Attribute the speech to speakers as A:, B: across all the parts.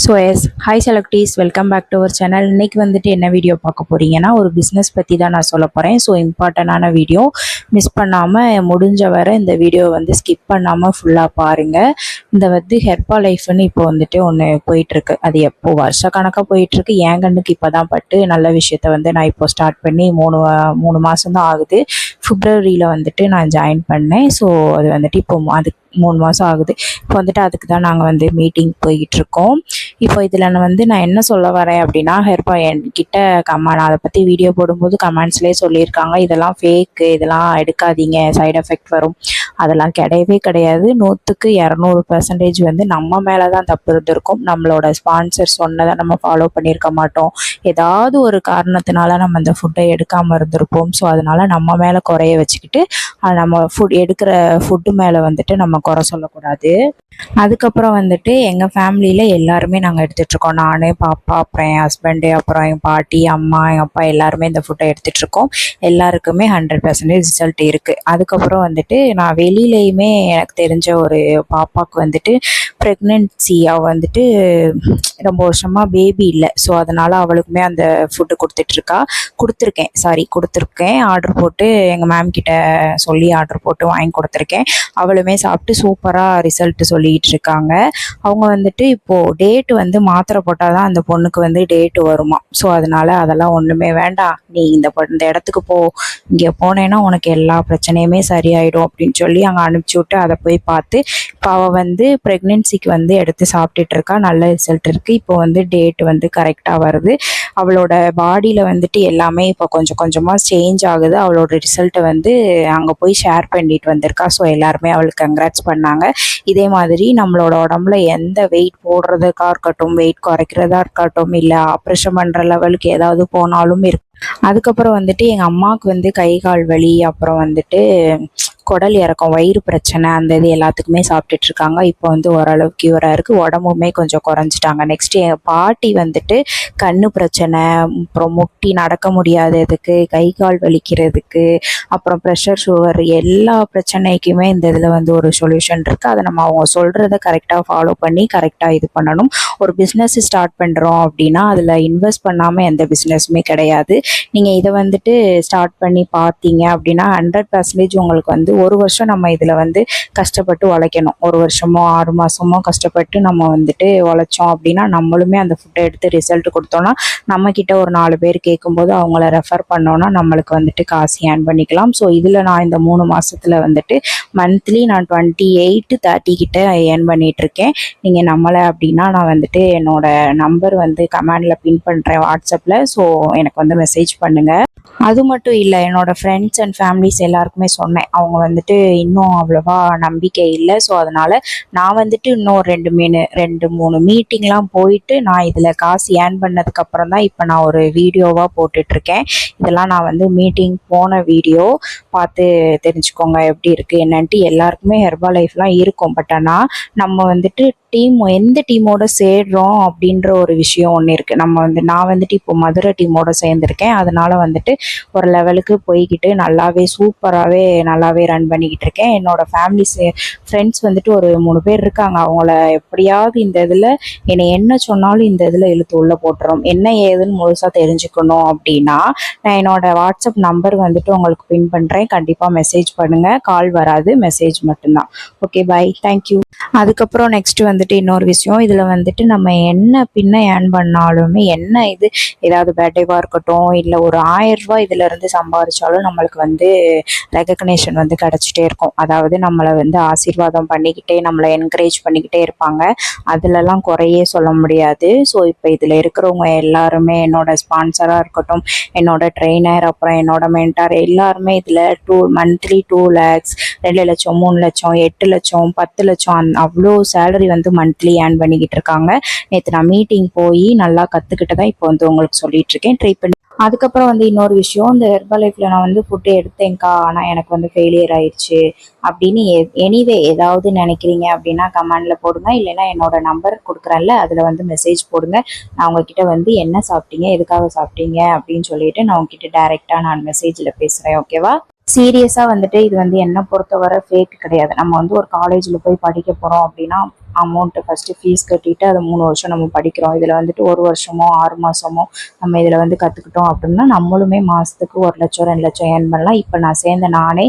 A: So yes hi செலக்டீஸ், welcome back to our channel. இன்றைக்கி வந்துட்டு என்ன வீடியோ பார்க்க போகிறீங்கன்னா, ஒரு பிஸ்னஸ் பற்றி தான் நான் சொல்ல போகிறேன். ஸோ இம்பார்ட்டண்டான வீடியோ, மிஸ் பண்ணாமல் முடிஞ்ச வரை இந்த வீடியோ வந்து ஸ்கிப் பண்ணாமல் ஃபுல்லாக பாருங்கள். இந்த வந்து ஹெர்பா லைஃப்னு இப்போ வந்துட்டு ஒன்று போயிட்டுருக்கு. அது எப்போ வருஷ கணக்காக போயிட்டுருக்கு. என் கண்ணுக்கு இப்போ தான் பட்டு நல்ல விஷயத்த வந்து நான் இப்போ ஸ்டார்ட் பண்ணி மூணு மாதம் தான் ஆகுது. பிப்ரவரியில் வந்துட்டு நான் ஜாயின் பண்ணேன். ஸோ அது வந்துட்டு இப்போ அதுக்கு 3 மாதம் ஆகுது. இப்போ வந்துட்டு அதுக்கு தான் நாங்கள் வந்து மீட்டிங் போய்கிட்டுருக்கோம். இப்போ இதில் நான் என்ன சொல்ல வரேன் அப்படின்னா, ஹெர்பா என்கிட்ட நான் அதை பற்றி வீடியோ போடும்போது கமெண்ட்ஸ்லேயே சொல்லியிருக்காங்க, இதெல்லாம் ஃபேக்கு, இதெல்லாம் எடுக்காதீங்க, சைடு எஃபெக்ட் வரும். அதெல்லாம் கிடையவே கிடையாது. 100க்கு 200% வந்து நம்ம மேலே தான் தப்பு இருந்திருக்கும். நம்மளோட ஸ்பான்சர் சொன்னதை நம்ம ஃபாலோ பண்ணியிருக்க மாட்டோம். ஏதாவது ஒரு காரணத்தினால நம்ம அந்த ஃபுட்டை எடுக்காமல் இருந்திருப்போம். ஸோ அதனால் நம்ம மேலே குறைய வச்சுக்கிட்டு நம்ம எடுக்கிற ஃபுட்டு மேலே வந்துட்டு நம்ம குறை சொல்லக்கூடாது. அதுக்கப்புறம் வந்துட்டு எங்கள் ஃபேமிலியில் எல்லாருமே நாங்கள் எடுத்துகிட்ருக்கோம். நான், பாப்பா, அப்புறம் என் ஹஸ்பண்டு, அப்புறம் எங்கள் பாட்டி, அம்மா, எங்கள் அப்பா எல்லாருமே இந்த ஃபுட்டை எடுத்துகிட்ருக்கோம். எல்லாருக்குமே 100% ரிசல்ட் இருக்குது. அதுக்கப்புறம் வந்துட்டு நான் வெளியிலையுமே எனக்கு தெரிஞ்ச ஒரு பாப்பாவுக்கு வந்துட்டு ப்ரெக்னென்சி, அவள் வந்துட்டு ரொம்ப வருஷமாக பேபி இல்லை. ஸோ அதனால் அவளுக்குமே அந்த ஃபுட்டு கொடுத்துருக்கேன். ஆர்டர் போட்டு எங்கள் மேம் கிட்ட சொல்லி ஆர்டர் போட்டு வாங்கி கொடுத்துருக்கேன். அவளுமே சாப்பிட்டு சூப்பராக ரிசல்ட் சொல்லிகிட்டு இருக்காங்க. அவங்க வந்துட்டு இப்போது டேட்டு வந்து மாத்திரை போட்டால் தான் அந்த பொண்ணுக்கு வந்து டேட்டு வருமா. ஸோ அதனால் அதெல்லாம் ஒன்றுமே வேண்டாம், நீ இந்த இடத்துக்கு இங்கே போனேன்னா உனக்கு எல்லா பிரச்சனையுமே சரியாயிடும் அப்படின்னு சொல்லி அங்கே அனுப்பிச்சி விட்டு அதை போய் பார்த்து இப்போ அவள் வந்து ப்ரெக்னென்சிக்கு வந்து எடுத்து சாப்பிட்டுட்டு இருக்கா. நல்ல ரிசல்ட் இருக்குது. இப்போ வந்து டேட் வந்து கரெக்டாக வருது. அவளோட பாடியில் வந்துட்டு எல்லாமே இப்போ கொஞ்சம் கொஞ்சமாக சேஞ்ச் ஆகுது. அவளோட ரிசல்ட்டை வந்து அங்கே போய் ஷேர் பண்ணிட்டு வந்திருக்கா. ஸோ எல்லாருமே அவளுக்கு கங்க்ராட்ஸ் பண்ணாங்க. இதே மாதிரி நம்மளோட உடம்புல எந்த வெயிட் போடுறதுக்காக இருக்கட்டும், வெயிட் குறைக்கிறதா இருக்கட்டும், இல்லை ஆப்ரேஷன் பண்ணுற லெவலுக்கு ஏதாவது போனாலும் இருக்கு. அதுக்கப்புறம் வந்துட்டு எங்கள் அம்மாவுக்கு வந்து கை கால் வலி, அப்புறம் வந்துட்டு குடல் இறக்கம், வயிறு பிரச்சனை, அந்த இது எல்லாத்துக்குமே சாப்பிட்டுட்ருக்காங்க. இப்போ வந்து ஓரளவு க்யூராக இருக்குது. உடம்புமே கொஞ்சம் குறைஞ்சிட்டாங்க. நெக்ஸ்ட்டு எங்கள் பாட்டி வந்துட்டு கண்ணு பிரச்சனை, அப்புறம் முட்டி நடக்க முடியாததுக்கு, கை கால் வலிக்கிறதுக்கு, அப்புறம் ப்ரெஷர், சுகர், எல்லா பிரச்சனைக்குமே இந்த இதில் வந்து ஒரு சொல்யூஷன் இருக்குது. அதை நம்ம அவங்க சொல்கிறத கரெக்டாக ஃபாலோ பண்ணி கரெக்டாக இது பண்ணணும். ஒரு பிஸ்னஸ் ஸ்டார்ட் பண்ணுறோம் அப்படின்னா அதில் இன்வெஸ்ட் பண்ணாமல் எந்த பிஸ்னஸுமே கிடையாது. நீங்கள் இதை வந்துட்டு ஸ்டார்ட் பண்ணி பார்த்தீங்க அப்படின்னா 100% உங்களுக்கு வந்து ஒரு வருஷம் நம்ம இதில் வந்து கஷ்டப்பட்டு உழைக்கணும். 1 வருஷமோ 6 மாதமோ கஷ்டப்பட்டு நம்ம வந்துட்டு உழைச்சோம் அப்படின்னா நம்மளுமே அந்த ஃபுட்டை எடுத்து ரிசல்ட் கொடுத்தோன்னா நம்மக்கிட்ட ஒரு 4 பேர் கேட்கும்போது அவங்கள ரெஃபர் பண்ணோன்னா நம்மளுக்கு வந்துட்டு காசு ஏர்ன் பண்ணிக்கலாம். ஸோ இதில் நான் இந்த 3 மாதத்தில் வந்துட்டு மந்த்லி நான் 28-30 கிட்ட ஏர்ன் பண்ணிகிட்ருக்கேன். நீங்கள் நம்மளை அப்படின்னா நான் வந்துட்டு என்னோடய நம்பர் வந்து கமெண்டில் பின் பண்ணுறேன் வாட்ஸ்அப்பில். ஸோ எனக்கு வந்து மெசேஜ் பண்ணுங்கள். அது மட்டும் இல்லை, என்னோடய ஃப்ரெண்ட்ஸ் அண்ட் ஃபேமிலிஸ் எல்லாருக்குமே சொன்னேன். அவங்க வந்துட்டு இன்னும் அவ்வளோவா நம்பிக்கை இல்லை. ஸோ அதனால் நான் வந்துட்டு இன்னும் 2-3 மீட்டிங்லாம் போயிட்டு நான் இதில் காசு ஏர்ன் பண்ணதுக்கப்புறம் தான் இப்போ நான் ஒரு வீடியோவாக போட்டுட்ருக்கேன். இதெல்லாம் நான் வந்து மீட்டிங் போன வீடியோ, பார்த்து தெரிஞ்சுக்கோங்க எப்படி இருக்குது என்னன்ட்டு. எல்லாருக்குமே ஹெர்பா லைஃப்லாம் இருக்கும். பட் ஆனால் நம்ம வந்துட்டு எந்த டீமோட சேர்றோம் அப்படின்ற ஒரு விஷயம் ஒன்று இருக்குது. நான் வந்துட்டு இப்போ மதுரை டீமோட சேர்ந்துருக்கேன். அதனால் வந்துட்டு ஒரு லெவலுக்கு போய்கிட்டு நல்லாவே ரன் பண்ணிக்கிட்டு இருக்கேன். என்னோடய ஃப்ரெண்ட்ஸ் வந்துட்டு ஒரு 3 பேர் இருக்காங்க. அவங்கள எப்படியாவது இந்த இதில் என்னை என்ன சொன்னாலும் இந்த இதில் இழுத்து உள்ளே போட்டுரும். என்ன ஏதுன்னு முழுசாக தெரிஞ்சுக்கணும் அப்படின்னா நான் என்னோடய வாட்ஸ்அப் நம்பர் வந்துட்டு உங்களுக்கு பின் பண்ணுறேன். கண்டிப்பாக மெசேஜ் பண்ணுங்கள். கால் வராது, மெசேஜ் மட்டும்தான். Okay, bye, thank you. அதுக்கப்புறம் நெக்ஸ்ட் வந்துட்டு இன்னொரு விஷயம், இதில் வந்துட்டு நம்ம என்ன ஏர்ன் பண்ணாலுமே ஏதாவது பர்த்டேவாக இருக்கட்டும், இல்லை ஒரு 1000 ரூபாய் இதிலேருந்து சம்பாதிச்சாலும் நம்மளுக்கு வந்து ரெகக்னேஷன் வந்து கிடச்சிட்டே இருக்கும். அதாவது நம்மளை வந்து ஆசீர்வாதம் பண்ணிக்கிட்டே, நம்மளை என்கரேஜ் பண்ணிக்கிட்டே இருப்பாங்க. அதிலலாம் குறையே சொல்ல முடியாது. ஸோ இப்போ இதில் இருக்கிறவங்க எல்லாருமே என்னோட ஸ்பான்சராக இருக்கட்டும், என்னோட ட்ரெயினர், அப்புறம் என்னோட மென்டார் எல்லாருமே இதில் மந்த்லி 2 lakhs, 2 லட்சம், 3 லட்சம், 8 லட்சம், 10 லட்சம் அவ்வளோ சேலரி வந்து மந்த்லி ஏர்ன் பண்ணிக்கிட்டு இருக்காங்க. நேற்று நான் மீட்டிங் போய் நல்லா கற்றுக்கிட்டு தான் இப்போ வந்து உங்களுக்கு சொல்லிட்டு இருக்கேன். ட்ரை பண்ணி. அதுக்கப்புறம் வந்து இன்னொரு விஷயம், இந்த ஹெர்பா லைஃப்பில் நான் வந்து ஃபுட்டு எடுத்தேன்க்கா, ஆனால் எனக்கு வந்து ஃபெயிலியர் ஆயிடுச்சு அப்படின்னு எனிவே ஏதாவது நினைக்கிறீங்க அப்படின்னா கமெண்டில் போடுங்க. இல்லைன்னா என்னோட நம்பர் கொடுக்குறேன்ல, அதில் வந்து மெசேஜ் போடுங்க. நான் உங்ககிட்ட வந்து என்ன சாப்பிட்டீங்க, எதுக்காக சாப்பிட்டீங்க அப்படின்னு சொல்லிட்டு நான் உங்ககிட்ட டைரெக்டாக நான் மெசேஜில் பேசுகிறேன். ஓகேவா? சீரியஸாக வந்துட்டு இது வந்து என்னை பொறுத்தவரை ஃபேக் கிடையாது. நம்ம வந்து ஒரு காலேஜில் போய் படிக்க போகிறோம் அப்படின்னா அமௌண்ட்டு ஃபஸ்ட்டு ஃபீஸ் கட்டிட்டு அதை 3 வருஷம் நம்ம படிக்கிறோம். இதில் வந்துட்டு 1 வருஷமோ 6 மாதமோ நம்ம இதில் வந்து கற்றுக்கிட்டோம் அப்படின்னா நம்மளுமே மாதத்துக்கு 1 லட்சம் 2 லட்சம் ஏர்ன் பண்ணலாம். இப்போ நான் சேர்ந்த நானே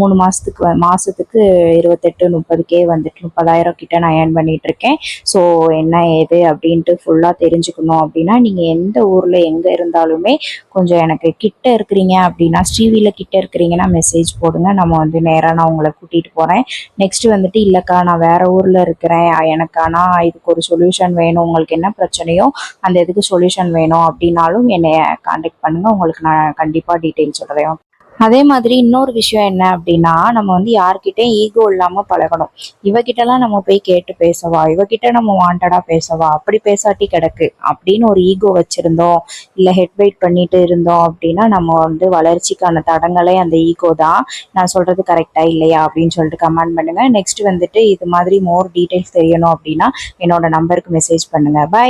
A: 3 மாதத்துக்கு 28 30K வந்துட்டு 30,000 கிட்ட நான் ஏர்ன் பண்ணிகிட்ருக்கேன். ஸோ என்ன ஏது அப்படின்ட்டு ஃபுல்லாக தெரிஞ்சுக்கணும் அப்படின்னா நீங்கள் எந்த ஊரில் எங்கே இருந்தாலுமே கொஞ்சம் எனக்கு கிட்ட இருக்கிறீங்க அப்படின்னா, ஸ்ரீவியில் கிட்ட இருக்கிறீங்கன்னா மெசேஜ் போடுங்க. நம்ம வந்து நேராக நான் உங்களை கூட்டிகிட்டு போகிறேன். நெக்ஸ்ட்டு வந்துட்டு இல்லைக்கா நான் வேறு ஊரில் இருக்கிறேன், எனக்கு ஆனால் இதுக்கு ஒரு சொல்யூஷன் வேணும், உங்களுக்கு என்ன பிரச்சனையோ அந்த இதுக்கு சொல்யூஷன் வேணும் அப்படின்னாலும் என்னை காண்டாக்ட் பண்ணுங்கள். உங்களுக்கு நான் கண்டிப்பாக டீட்டெயில் சொல்கிறேன். அதே மாதிரி இன்னொரு விஷயம் என்ன அப்படின்னா, நம்ம வந்து யார்கிட்டையும் ஈகோ இல்லாமல் பழகணும். இவகிட்டலாம் நம்ம போய் கேட்டு பேசவா, இவகிட்ட நம்ம வாண்டடாக பேசவா, அப்படி பேசாட்டி கிடக்கு அப்படின்னு ஒரு ஈகோ வச்சுருந்தோம், இல்லை ஹெட் வெயிட் பண்ணிட்டு இருந்தோம் அப்படின்னா நம்ம வந்து வளர்ச்சிக்கான தடங்களே அந்த ஈகோ தான். நான் சொல்கிறது கரெக்டாக இல்லையா அப்படின்னு சொல்லிட்டு கமெண்ட் பண்ணுங்கள். நெக்ஸ்ட் வந்துட்டு இது மாதிரி மோர் டீட்டெயில்ஸ் தெரியணும் அப்படின்னா என்னோட நம்பருக்கு மெசேஜ் பண்ணுங்கள். பாய்.